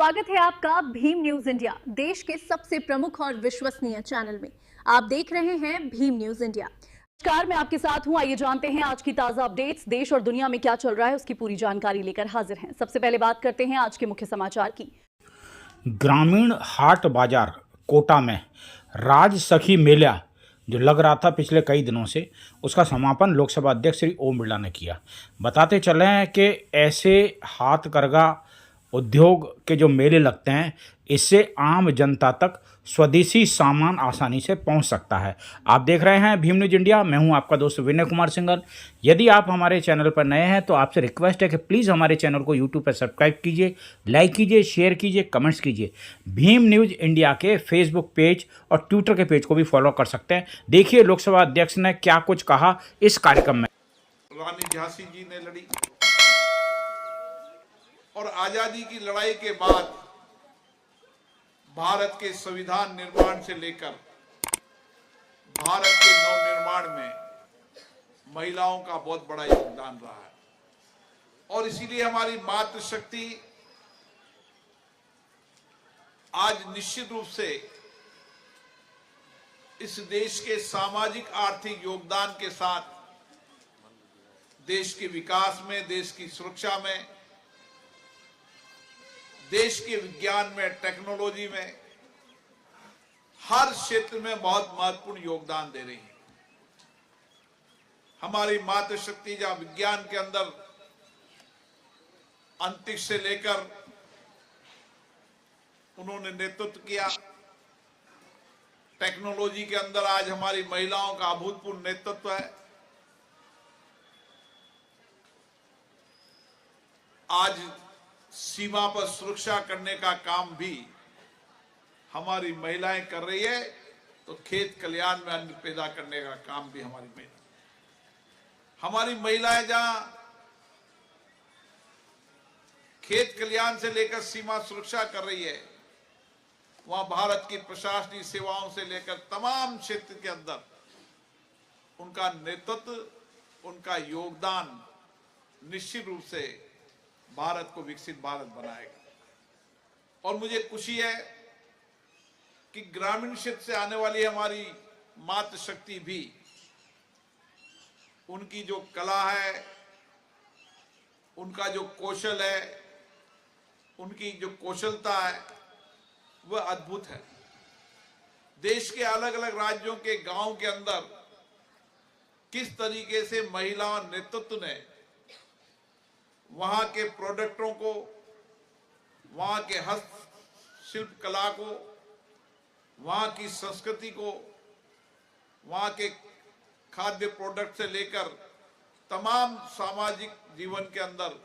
स्वागत है आपका भीम न्यूज इंडिया, देश के सबसे प्रमुख और विश्वसनीय चैनल में। आप देख रहे हैं भीम न्यूज इंडिया। नमस्कार, मैं आपके साथ हूं। आइए जानते हैं आज की ताजा अपडेट्स। देश और दुनिया में क्या चल रहा है उसकी पूरी जानकारी लेकर हाजिर हैं। सबसे पहले बात करते हैं आज के मुख्य समाचार की। ग्रामीण हाट बाजार कोटा में राजसखी मेला जो लग रहा था पिछले कई दिनों से, उसका समापन लोकसभा अध्यक्ष श्री ओम बिरला ने किया। बताते चले हैं कि ऐसे हाथ करघा उद्योग के जो मेले लगते हैं, इससे आम जनता तक स्वदेशी सामान आसानी से पहुंच सकता है। आप देख रहे हैं भीम न्यूज इंडिया। मैं हूं आपका दोस्त विनय कुमार सिंघल। यदि आप हमारे चैनल पर नए हैं तो आपसे रिक्वेस्ट है कि प्लीज़ हमारे चैनल को यूट्यूब पर सब्सक्राइब कीजिए, लाइक कीजिए, शेयर कीजिए, कमेंट्स कीजिए। भीम न्यूज इंडिया के फेसबुक पेज और ट्विटर के पेज को भी फॉलो कर सकते हैं। देखिए लोकसभा अध्यक्ष ने क्या कुछ कहा इस कार्यक्रम में। रानी झांसी जी ने लड़ी और आजादी की लड़ाई के बाद भारत के संविधान निर्माण से लेकर भारत के नवनिर्माण में महिलाओं का बहुत बड़ा योगदान रहा है। और इसीलिए हमारी मातृशक्ति आज निश्चित रूप से इस देश के सामाजिक आर्थिक योगदान के साथ देश के विकास में, देश की सुरक्षा में, देश के विज्ञान में, टेक्नोलॉजी में, हर क्षेत्र में बहुत महत्वपूर्ण योगदान दे रही है। हमारी मातृशक्ति जहां विज्ञान के अंदर अंतरिक्ष से लेकर उन्होंने नेतृत्व किया, टेक्नोलॉजी के अंदर आज हमारी महिलाओं का अभूतपूर्व नेतृत्व है। आज सीमा पर सुरक्षा करने का काम भी हमारी महिलाएं कर रही है, तो खेत कल्याण में अन्न पैदा करने का काम भी हमारी महिलाएं जहां खेत कल्याण से लेकर सीमा सुरक्षा कर रही है, वहां भारत की प्रशासनिक सेवाओं से लेकर तमाम क्षेत्र के अंदर उनका नेतृत्व, उनका योगदान निश्चित रूप से भारत को विकसित भारत बनाएगा। और मुझे खुशी है कि ग्रामीण क्षेत्र से आने वाली हमारी मातृशक्ति भी, उनकी जो कला है, उनका जो कौशल है, उनकी जो कौशलता है, वह अद्भुत है। देश के अलग अलग राज्यों के गांव के अंदर किस तरीके से महिला नेतृत्व ने वहां के प्रोडक्टों को, वहां के हस्तशिल्प कला को, वहां की संस्कृति को, वहां के खाद्य प्रोडक्ट से लेकर तमाम सामाजिक जीवन के अंदर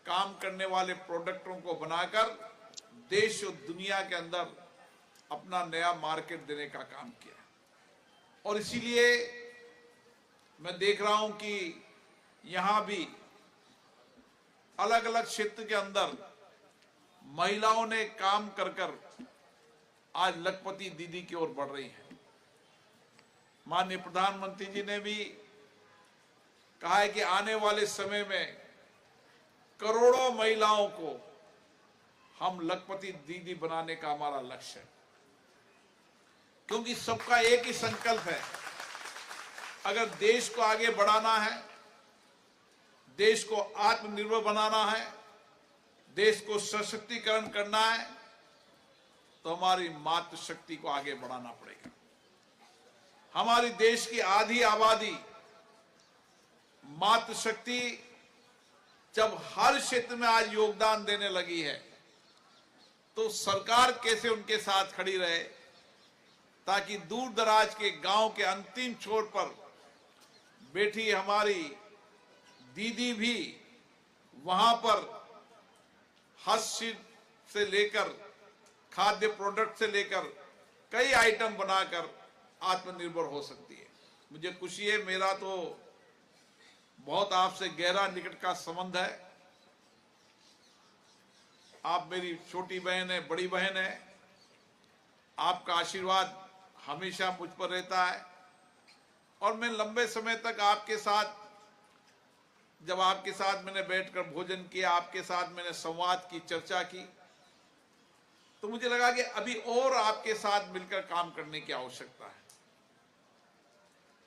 काम करने वाले प्रोडक्टों को बनाकर देश और दुनिया के अंदर अपना नया मार्केट देने का काम किया। और इसीलिए मैं देख रहा हूं कि यहां भी अलग अलग क्षेत्र के अंदर महिलाओं ने काम कर कर आज लखपति दीदी की ओर बढ़ रही है। माननीय प्रधानमंत्री जी ने भी कहा है कि आने वाले समय में करोड़ों महिलाओं को हम लखपति दीदी बनाने का हमारा लक्ष्य है, क्योंकि सबका एक ही संकल्प है। अगर देश को आगे बढ़ाना है, देश को आत्मनिर्भर बनाना है, देश को सशक्तिकरण करना है, तो हमारी मातृशक्ति को आगे बढ़ाना पड़ेगा। हमारी देश की आधी आबादी मातृशक्ति जब हर क्षेत्र में आज योगदान देने लगी है, तो सरकार कैसे उनके साथ खड़ी रहे, ताकि दूर दराज के गांव के अंतिम छोर पर बैठी हमारी दीदी भी वहां पर हस्तशिल्प से लेकर खाद्य प्रोडक्ट से लेकर कई आइटम बनाकर आत्मनिर्भर हो सकती है। मुझे खुशी है, मेरा तो बहुत आपसे गहरा निकट का संबंध है। आप मेरी छोटी बहन है, बड़ी बहन है। आपका आशीर्वाद हमेशा मुझ पर रहता है और मैं लंबे समय तक आपके साथ, जब आपके साथ मैंने बैठकर भोजन किया, आपके साथ मैंने संवाद की, चर्चा की, तो मुझे लगा कि अभी और आपके साथ मिलकर काम करने की आवश्यकता है।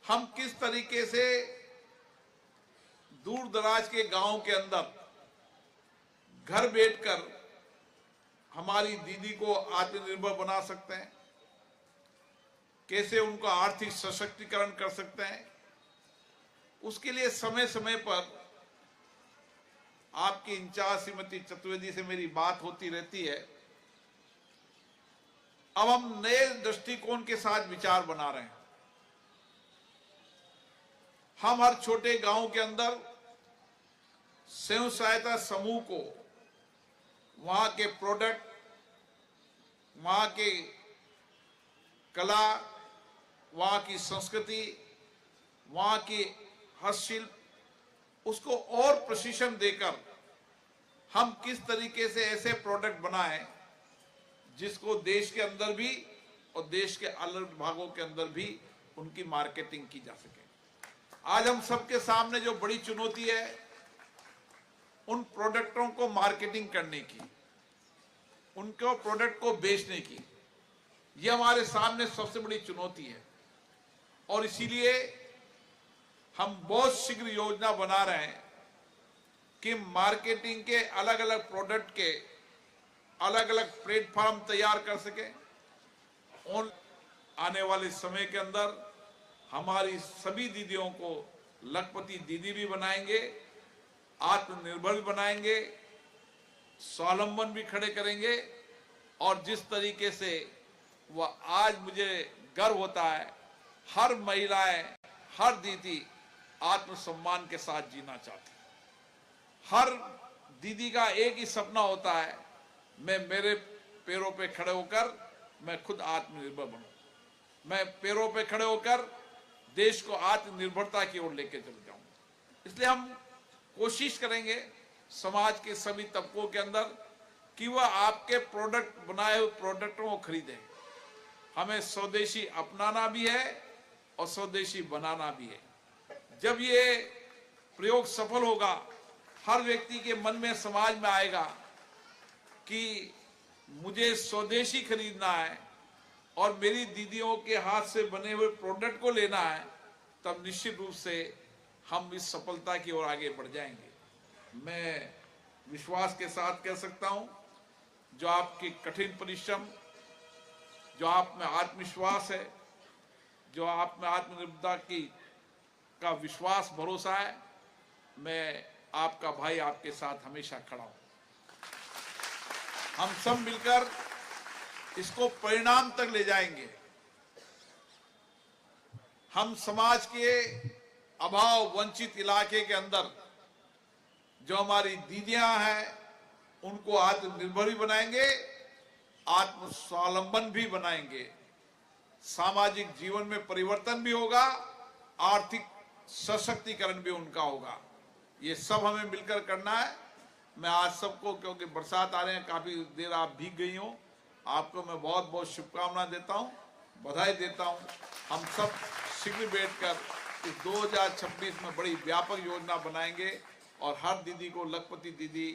हम किस तरीके से दूर दराज के गांव के अंदर घर बैठकर हमारी दीदी को आत्मनिर्भर बना सकते हैं, कैसे उनका आर्थिक सशक्तिकरण कर सकते हैं, उसके लिए समय समय पर आपकी इंचार्ज श्रीमती चतुर्वेदी से मेरी बात होती रहती है। अब हम नए दृष्टिकोण के साथ विचार बना रहे हैं। हम हर छोटे गांव के अंदर स्वयं सहायता समूह को वहां के प्रोडक्ट, वहां के कला, वहां की संस्कृति, वहां की हस्तशिल्प, उसको और प्रशिक्षण देकर हम किस तरीके से ऐसे प्रोडक्ट बनाएं जिसको देश के अंदर भी और देश के अलग भागों के अंदर भी उनकी मार्केटिंग की जा सके। आज हम सबके सामने जो बड़ी चुनौती है उन प्रोडक्टों को मार्केटिंग करने की, उनको प्रोडक्ट को बेचने की, ये हमारे सामने सबसे बड़ी चुनौती है। और इसीलिए हम बहुत शीघ्र योजना बना रहे हैं कि मार्केटिंग के अलग अलग प्रोडक्ट के अलग अलग प्लेटफॉर्म तैयार कर सके। और आने वाले समय के अंदर हमारी सभी दीदियों को लखपति दीदी भी बनाएंगे, आत्मनिर्भर भी बनाएंगे, स्वावलंबन भी खड़े करेंगे। और जिस तरीके से वह आज मुझे गर्व होता है, हर महिलाएं, हर दीदी आत्मसम्मान के साथ जीना चाहती है। हर दीदी का एक ही सपना होता है, मैं मेरे पैरों पे खड़े होकर मैं खुद आत्मनिर्भर बनूं, मैं पैरों पे खड़े होकर देश को आत्मनिर्भरता की ओर लेके चल जाऊं। इसलिए हम कोशिश करेंगे समाज के सभी तबकों के अंदर कि वह आपके प्रोडक्ट, बनाए हुए प्रोडक्टों को खरीदें। हमें स्वदेशी अपनाना भी है और स्वदेशी बनाना भी है। जब ये प्रयोग सफल होगा, हर व्यक्ति के मन में, समाज में आएगा कि मुझे स्वदेशी खरीदना है और मेरी दीदियों के हाथ से बने हुए प्रोडक्ट को लेना है, तब निश्चित रूप से हम इस सफलता की ओर आगे बढ़ जाएंगे। मैं विश्वास के साथ कह सकता हूं, जो आपकी कठिन परिश्रम, जो आप में आत्मविश्वास है, जो आप में आत्मनिर्भरता का विश्वास, भरोसा है, मैं आपका भाई आपके साथ हमेशा खड़ा हूं। हम सब मिलकर इसको परिणाम तक ले जाएंगे। हम समाज के अभाव वंचित इलाके के अंदर जो हमारी दीदियां हैं उनको आत्मनिर्भर भी बनाएंगे, आत्मस्वावलंबन भी बनाएंगे, सामाजिक जीवन में परिवर्तन भी होगा, आर्थिक सशक्तिकरण भी उनका होगा। ये सब हमें मिलकर करना है। मैं आज सबको, क्योंकि बरसात आ रहे हैं, काफी देर आप भीग गई हो, आपको मैं बहुत बहुत शुभकामनाएं देता हूं, बधाई देता हूं। हम सब शीघ्र बैठकर इस 2026 में बड़ी व्यापक योजना बनाएंगे और हर दीदी को लखपति दीदी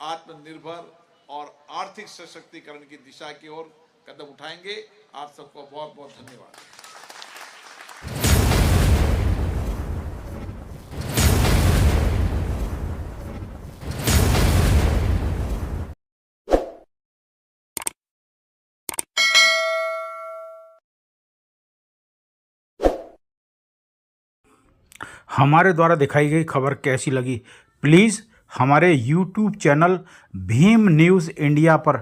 आत्मनिर्भर और आर्थिक सशक्तिकरण की दिशा की ओर कदम उठाएंगे। आप सबको बहुत बहुत धन्यवाद। हमारे द्वारा दिखाई गई खबर कैसी लगी, प्लीज़ हमारे YouTube channel Bhim news India पर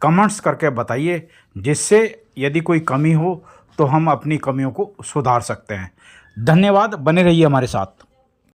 कमेंट्स करके बताइए, जिससे यदि कोई कमी हो तो हम अपनी कमियों को सुधार सकते हैं। धन्यवाद, बने रहिए हमारे साथ।